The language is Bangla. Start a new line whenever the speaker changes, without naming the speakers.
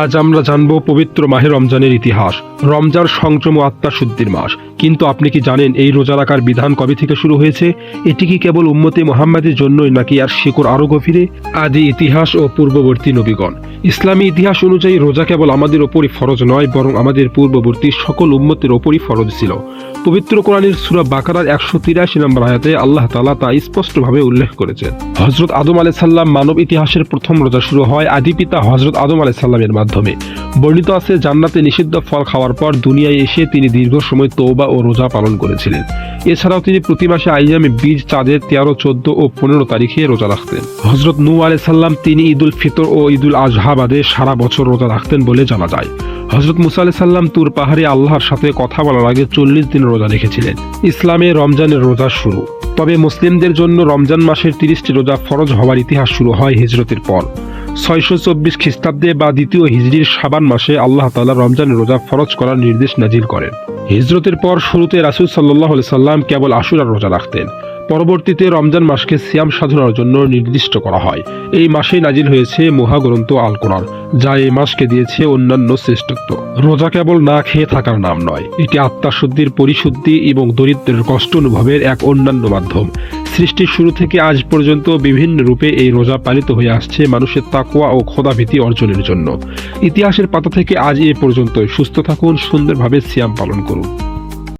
আজ আমরা জানব পবিত্র মাহে রমজানের ইতিহাস। রমজান সংযম ও আত্মাশুদ্ধির মাস। কিন্তু আপনি কি জানেন এই রোজা রাখার বিধান কবে থেকে শুরু হয়েছে? এটি কি কেবল উম্মতে মুহাম্মাদের জন্যই, নাকি আর শিকড় আরো গভীরে? আদি ইতিহাস ও পূর্ববর্তী নবীগণ। ইসলামী ইতিহাস অনুযায়ী রোজা কেবল আমাদের ওপরই ফরজ নয়, বরং আমাদের পূর্ববর্তী সকল উম্মতের ওপরই ফরজ ছিল। পবিত্র কোরআনের সূরা বাকারার 183 নম্বর আয়াতে আল্লাহ তাআলা তা স্পষ্টভাবে উল্লেখ করেছেন। হযরত আদম আলাইহিস সালাম মানব ইতিহাসের প্রথম রোজা শুরু হয় আদি পিতা হযরত আদম আলাইহিস সালামের মাধ্যমে। বর্ণিত আছে, জান্নাতে নিষিদ্ধ ফল খাওয়ার পর দুনিয়ায় এসে তিনি দীর্ঘ সময় তওবা ও রোজা পালন করেছিলেন। এছাড়াও তিনি প্রতি মাসে আইয়ামে বীজ, চাঁদের 13, 14 ও 15 তারিখে রোজা রাখতেন। হযরত নূহ আলাইহিস সালাম তিনি ঈদুল ফিতর ও ঈদুল আজহা বাদে সারা বছর রোজা রাখতেন বলে জানা যায়। হযরত মুসা আলাইহিস সালাম তুর পাহাড়ে আল্লাহর সাথে কথা বলার আগে 40 দিন রোজা রেখেছিলেন। ইসলামে রমজানের রোজা শুরু। তবে মুসলিমদের জন্য রমজান মাসের 30টি রোজা ফরজ হওয়ার ইতিহাস শুরু হয় হিজরতের পর। 624 খ্রিস্টাব্দে বা দ্বিতীয় হিজরির শাবান মাসে আল্লাহ তাআলা রমজানের রোজা ফরজ করার নির্দেশ নাজিল করেন। হিজরতের পর শুরুতে রাসূল সাল্লাল্লাহু আলাইহি সাল্লাম কেবল আশুরার রোজা রাখতেন। পরবর্তীতে রমজান মাসকে সিয়াম সাধনার জন্য নির্দিষ্ট করা হয়। এই মাসে নাজিল হয়েছে মহাগ্রন্থ আল কোরআন, যা এই মাসকে দিয়েছে অন্যান্য শ্রেষ্ঠত্ব। রোজা কেবল না খেয়ে থাকার নাম নয়, এটি আত্মাশুদ্ধির, পরিশুদ্ধি এবং দরিদ্রের কষ্ট অনুভবের এক অন্যান্য মাধ্যম। সৃষ্টির শুরু থেকে আজ পর্যন্ত বিভিন্ন রূপে এই রোজা পালিত হয়ে আসছে মানুষের তাকওয়া ও খোদাভীতি অর্জনের জন্য। ইতিহাসের পাতা থেকে আজ এ পর্যন্ত সুস্থ থাকুন, সুন্দরভাবে সিয়াম পালন করুন।